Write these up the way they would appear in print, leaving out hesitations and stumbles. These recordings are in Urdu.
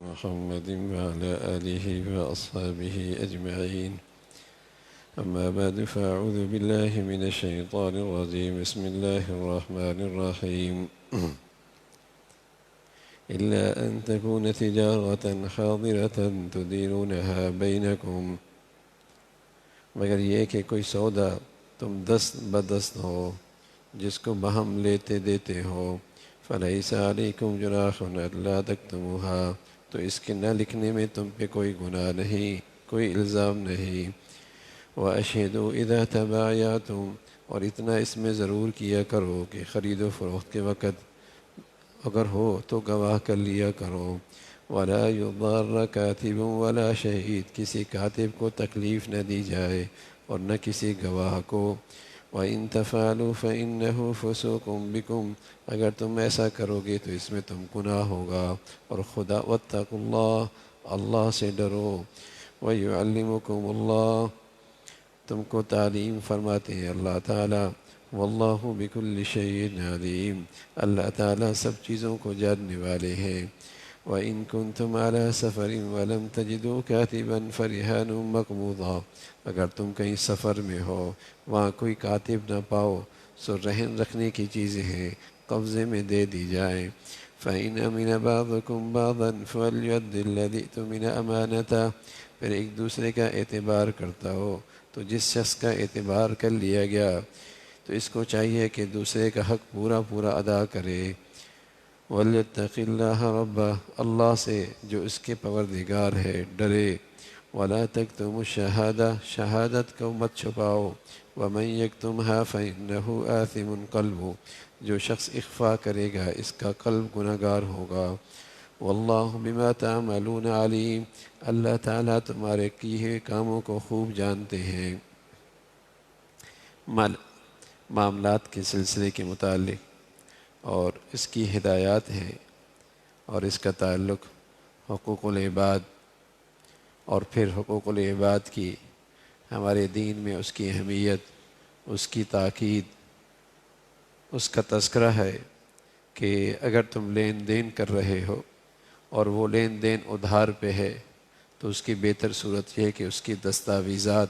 محمد وعلى آله وأصحابه أجمعين. أما بعد فأعوذ بالله من الشيطان الرجيم. بسم الله الرحمن الرحيم. إلا أن تكون تجارة حاضرة تديرونها بينكم، مگر یہ کہ کوئی سودا تم دست بدست ہو جس کو بہم لیتے دیتے ہو، فَلَيْسَ عَلَيْكُمْ جُنَاحٌ أَلَّا تَكْتُمُوهَا، تو اس کے نہ لکھنے میں تم پہ کوئی گناہ نہیں، کوئی الزام نہیں۔ وَأَشْهِدُوا إِذَا تَبَايَعْتُمْ، اور اتنا اس میں ضرور کیا کرو کہ خرید و فروخت کے وقت اگر ہو تو گواہ کر لیا کرو۔ وَلَا يُضَارَّ كَاتِبٌ وَلَا شَهِيدٌ، کسی کاتب کو تکلیف نہ دی جائے اور نہ کسی گواہ کو۔ وَإِن تَفْعَلُوا فَإِنَّهُ فُسُوقٌ بِكُمْ، اگر تم ایسا کرو گے تو اس میں تم گناہ ہوگا، اور خدا واتقوا اللہ، اللہ سے ڈرو۔ وَيُعَلِّمُكُمُ اللَّهُ، تم کو تعلیم فرماتے ہیں اللہ تعالیٰ۔ واللہ بکل شیء علیم، اللہ تعالیٰ سب چیزوں کو جاننے والے ہیں۔ وَإِن كُنتُمْ عَلَى سَفَرٍ وَلَمْ تَجِدُوا كَاتِبًا فَرِهَانٌ مَّقْبُوضَةٌ، اگر تم کہیں سفر میں ہو، وہاں کوئی کاتب نہ پاؤ، سو رہن رکھنے کی چیزیں ہیں، قبضے میں دے دی جائیں۔ فَإِنْ أَمِنَ بَعْضُكُمْ بَعْضًا فَلْيُؤَدِّ الَّذِي اؤْتُمِنَ أَمَانَتَهُ، پھر ایک دوسرے کا اعتبار کرتا ہو تو جس شخص کا اعتبار کر لیا گیا تو اس کو چاہیے کہ دوسرے کا حق پورا پورا ادا کرے۔ وَلْيَتَّقِ اللَّهَ رَبَّهُ، اللہ سے جو اس کے پروردگار ہے ڈرے۔ وَلَا تَكْتُمُوا الشَّهَادَةَ، شہادت کو مت چھپاؤ۔ وَمَنْ يَكْتُمْهَا فَإِنَّهُ آثِمٌ قَلْبُهُ، جو شخص اخفا کرے گا اس کا قلب گناہگار ہوگا۔ واللہ بما تعملون علیم، اللہ تعالیٰ تمہارے کیے ہوئے کاموں کو خوب جانتے ہیں۔ معاملات کے سلسلے کے متعلق اور اس کی ہدایات ہیں، اور اس کا تعلق حقوق العباد اور پھر حقوق العباد کی ہمارے دین میں اس کی اہمیت، اس کی تاکید، اس کا تذکرہ ہے کہ اگر تم لین دین کر رہے ہو اور وہ لین دین ادھار پہ ہے تو اس کی بہتر صورت یہ ہے کہ اس کی دستاویزات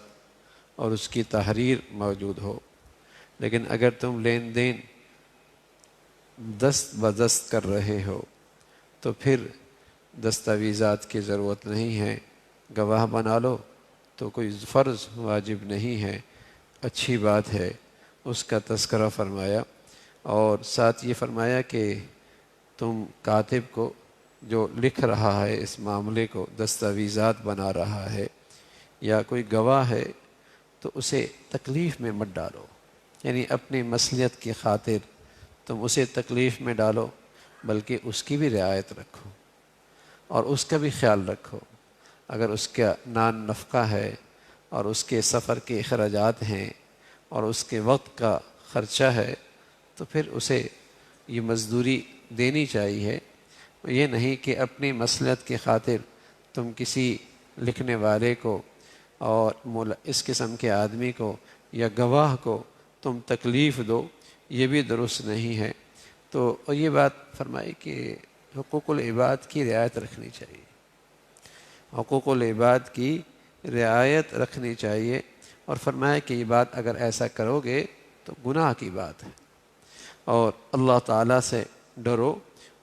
اور اس کی تحریر موجود ہو۔ لیکن اگر تم لین دین دست بدست کر رہے ہو تو پھر دستاویزات کی ضرورت نہیں ہے، گواہ بنا لو تو کوئی فرض واجب نہیں ہے، اچھی بات ہے، اس کا تذکرہ فرمایا۔ اور ساتھ یہ فرمایا کہ تم کاتب کو جو لکھ رہا ہے اس معاملے کو، دستاویزات بنا رہا ہے یا کوئی گواہ ہے، تو اسے تکلیف میں مت ڈالو، یعنی اپنی مصلحت کی خاطر تم اسے تکلیف میں ڈالو، بلکہ اس کی بھی رعایت رکھو اور اس کا بھی خیال رکھو۔ اگر اس کا نان نفقہ ہے اور اس کے سفر کے اخراجات ہیں اور اس کے وقت کا خرچہ ہے تو پھر اسے یہ مزدوری دینی چاہیے۔ یہ نہیں کہ اپنی مصلحت کی خاطر تم کسی لکھنے والے کو اور اس قسم کے آدمی کو یا گواہ کو تم تکلیف دو، یہ بھی درست نہیں ہے۔ تو یہ بات فرمائی کہ حقوق العباد کی رعایت رکھنی چاہیے، حقوق العباد کی رعایت رکھنی چاہیے، اور فرمایا کہ یہ بات اگر ایسا کرو گے تو گناہ کی بات ہے، اور اللہ تعالیٰ سے ڈرو،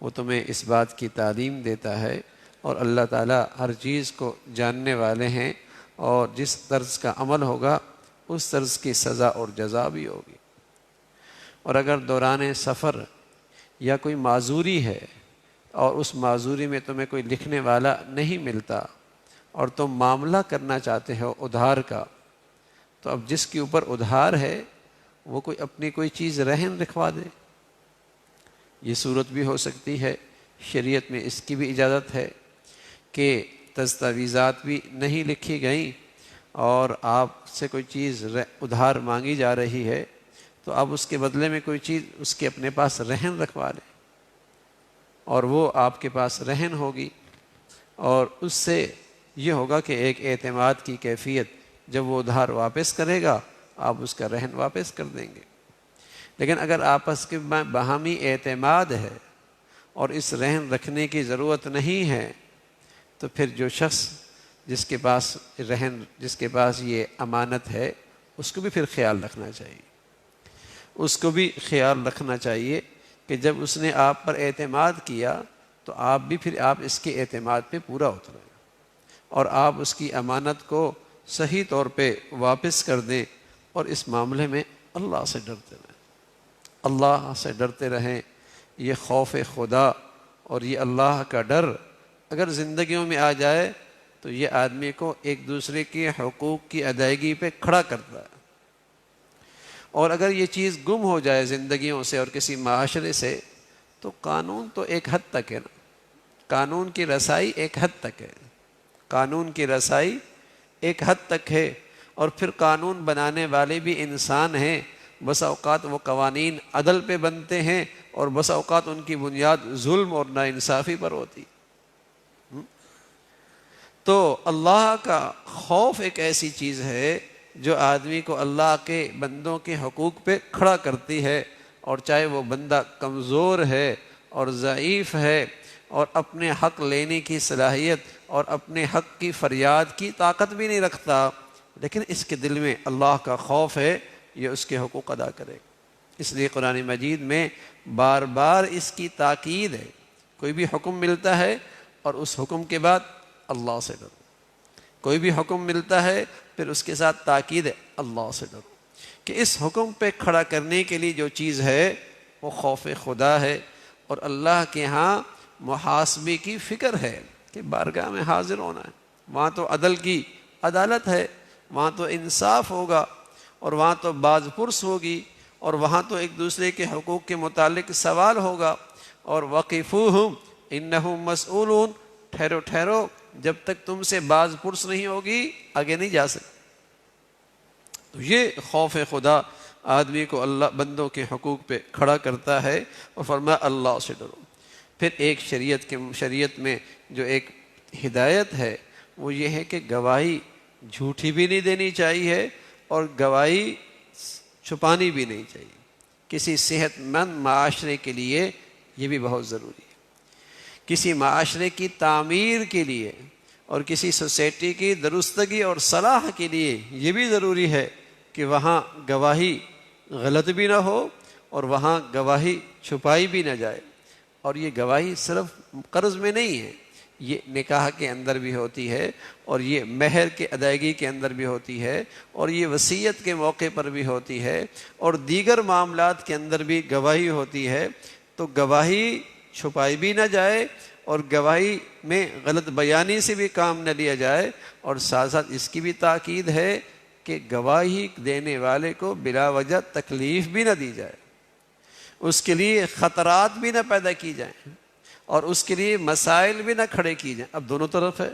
وہ تمہیں اس بات کی تعلیم دیتا ہے، اور اللہ تعالیٰ ہر چیز کو جاننے والے ہیں، اور جس طرز کا عمل ہوگا اس طرز کی سزا اور جزا بھی ہوگی۔ اور اگر دوران سفر یا کوئی معذوری ہے اور اس معذوری میں تمہیں کوئی لکھنے والا نہیں ملتا اور تم معاملہ کرنا چاہتے ہو ادھار کا، تو اب جس کے اوپر ادھار ہے وہ کوئی اپنی کوئی چیز رہن رکھوا دے، یہ صورت بھی ہو سکتی ہے۔ شریعت میں اس کی بھی اجازت ہے کہ دستاویزات بھی نہیں لکھی گئیں اور آپ سے کوئی چیز ادھار مانگی جا رہی ہے تو آپ اس کے بدلے میں کوئی چیز اس کے اپنے پاس رہن رکھوا لیں، اور وہ آپ کے پاس رہن ہوگی، اور اس سے یہ ہوگا کہ ایک اعتماد کی کیفیت، جب وہ ادھار واپس کرے گا آپ اس کا رہن واپس کر دیں گے۔ لیکن اگر آپس کے باہمی اعتماد ہے اور اس رہن رکھنے کی ضرورت نہیں ہے تو پھر جو شخص جس کے پاس یہ امانت ہے اس کو بھی پھر خیال رکھنا چاہیے، اس کو بھی خیال رکھنا چاہیے کہ جب اس نے آپ پر اعتماد کیا تو آپ اس کے اعتماد پہ پورا اتریں اور آپ اس کی امانت کو صحیح طور پہ واپس کر دیں، اور اس معاملے میں اللہ سے ڈرتے رہیں، اللہ سے ڈرتے رہیں۔ یہ خوف خدا اور یہ اللہ کا ڈر اگر زندگیوں میں آ جائے تو یہ آدمی کو ایک دوسرے کے حقوق کی ادائیگی پہ کھڑا کرتا ہے، اور اگر یہ چیز گم ہو جائے زندگیوں سے اور کسی معاشرے سے تو قانون تو ایک حد تک ہے نا، قانون کی رسائی ایک حد تک ہے، قانون کی رسائی ایک حد تک ہے، اور پھر قانون بنانے والے بھی انسان ہیں، بس اوقات وہ قوانین عدل پہ بنتے ہیں اور بس اوقات ان کی بنیاد ظلم اور ناانصافی پر ہوتی۔ تو اللہ کا خوف ایک ایسی چیز ہے جو آدمی کو اللہ کے بندوں کے حقوق پہ کھڑا کرتی ہے، اور چاہے وہ بندہ کمزور ہے اور ضعیف ہے اور اپنے حق لینے کی صلاحیت اور اپنے حق کی فریاد کی طاقت بھی نہیں رکھتا، لیکن اس کے دل میں اللہ کا خوف ہے، یہ اس کے حقوق ادا کرے۔ اس لیے قرآن مجید میں بار بار اس کی تاکید ہے، کوئی بھی حکم ملتا ہے اور اس حکم کے بعد اللہ سے ڈرو، کوئی بھی حکم ملتا ہے پھر اس کے ساتھ تاکید ہے اللہ سے ڈرو، کہ اس حکم پہ کھڑا کرنے کے لیے جو چیز ہے وہ خوف خدا ہے، اور اللہ کے ہاں محاسبے کی فکر ہے کہ بارگاہ میں حاضر ہونا ہے، وہاں تو عدل کی عدالت ہے، وہاں تو انصاف ہوگا، اور وہاں تو باز پرس ہوگی، اور وہاں تو ایک دوسرے کے حقوق کے متعلق سوال ہوگا، اور وقفوہم انہم مسئولون، ٹھہرو ٹھہرو، جب تک تم سے باز پرس نہیں ہوگی آگے نہیں جا سکتے۔ تو یہ خوف خدا آدمی کو اللہ بندوں کے حقوق پہ کھڑا کرتا ہے، اور فرمایا اللہ سے ڈرو۔ پھر ایک شریعت میں جو ایک ہدایت ہے وہ یہ ہے کہ گواہی جھوٹی بھی نہیں دینی چاہیے اور گواہی چھپانی بھی نہیں چاہیے۔ کسی صحت مند معاشرے کے لیے یہ بھی بہت ضروری ہے، کسی معاشرے کی تعمیر کے لیے اور کسی سوسائٹی کی درستگی اور صلاح کے لیے یہ بھی ضروری ہے کہ وہاں گواہی غلط بھی نہ ہو اور وہاں گواہی چھپائی بھی نہ جائے۔ اور یہ گواہی صرف قرض میں نہیں ہے، یہ نکاح کے اندر بھی ہوتی ہے، اور یہ مہر کے ادائیگی کے اندر بھی ہوتی ہے، اور یہ وصیت کے موقع پر بھی ہوتی ہے، اور دیگر معاملات کے اندر بھی گواہی ہوتی ہے۔ تو گواہی چھپائی بھی نہ جائے اور گواہی میں غلط بیانی سے بھی کام نہ لیا جائے، اور ساتھ ساتھ اس کی بھی تاکید ہے کہ گواہی دینے والے کو بلا وجہ تکلیف بھی نہ دی جائے، اس کے لیے خطرات بھی نہ پیدا کی جائیں، اور اس کے لیے مسائل بھی نہ کھڑے کی جائیں۔ اب دونوں طرف ہے،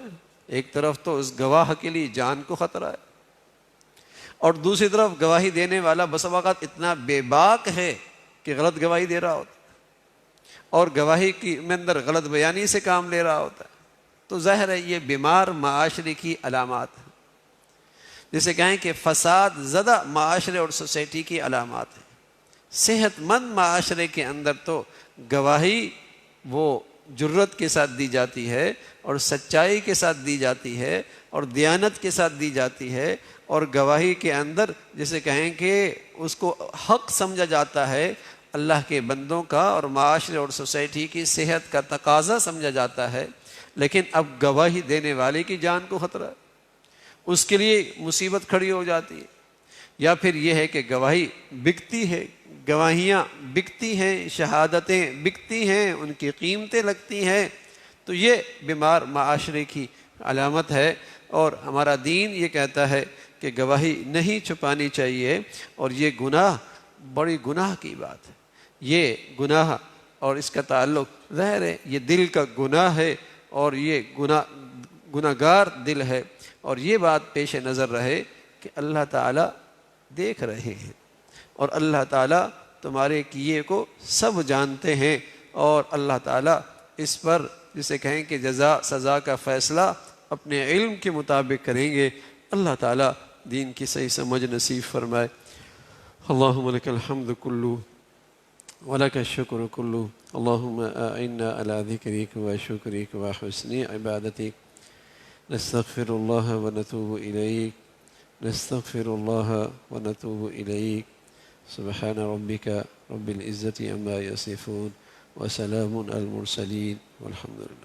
ایک طرف تو اس گواہ کے لیے جان کو خطرہ ہے، اور دوسری طرف گواہی دینے والا بس اوقات اتنا بے باک ہے کہ غلط گواہی دے رہا ہوتا ہے اور گواہی کی میں اندر غلط بیانی سے کام لے رہا ہوتا ہے۔ تو ظاہر ہے یہ بیمار معاشرے کی علامات ہیں، جسے کہیں کہ فساد زدہ معاشرے اور سوسائٹی کی علامات ہیں۔ صحت مند معاشرے کے اندر تو گواہی وہ جرت کے ساتھ دی جاتی ہے اور سچائی کے ساتھ دی جاتی ہے اور دیانت کے ساتھ دی جاتی ہے، اور گواہی کے اندر جسے کہیں کہ اس کو حق سمجھا جاتا ہے، اللہ کے بندوں کا اور معاشرے اور سوسائٹی کی صحت کا تقاضا سمجھا جاتا ہے۔ لیکن اب گواہی دینے والے کی جان کو خطرہ ہے، اس کے لیے مصیبت کھڑی ہو جاتی ہے، یا پھر یہ ہے کہ گواہی بکتی ہے، گواہیاں بکتی ہیں، شہادتیں بکتی ہیں، ان کی قیمتیں لگتی ہیں۔ تو یہ بیمار معاشرے کی علامت ہے، اور ہمارا دین یہ کہتا ہے کہ گواہی نہیں چھپانی چاہیے، اور یہ گناہ بڑی گناہ کی بات ہے، یہ گناہ اور اس کا تعلق ظاہر ہے یہ دل کا گناہ ہے، اور یہ گناہگار دل ہے، اور یہ بات پیش نظر رہے کہ اللہ تعالیٰ دیکھ رہے ہیں، اور اللہ تعالیٰ تمہارے کیے کو سب جانتے ہیں، اور اللہ تعالیٰ اس پر جسے کہیں کہ جزا سزا کا فیصلہ اپنے علم کے مطابق کریں گے۔ اللہ تعالیٰ دین کی صحیح سمجھ نصیب فرمائے۔ اللہم لک الحمد کلو ولک الشکر کلو، اللہم اعنا علی ذکرک و شکرک و حسن عبادتک۔ نستغفر الله ونتوب إليك نستغفر الله ونتوب إليك سبحان ربك رب العزة عما يصفون وسلام على المرسلين والحمد لله.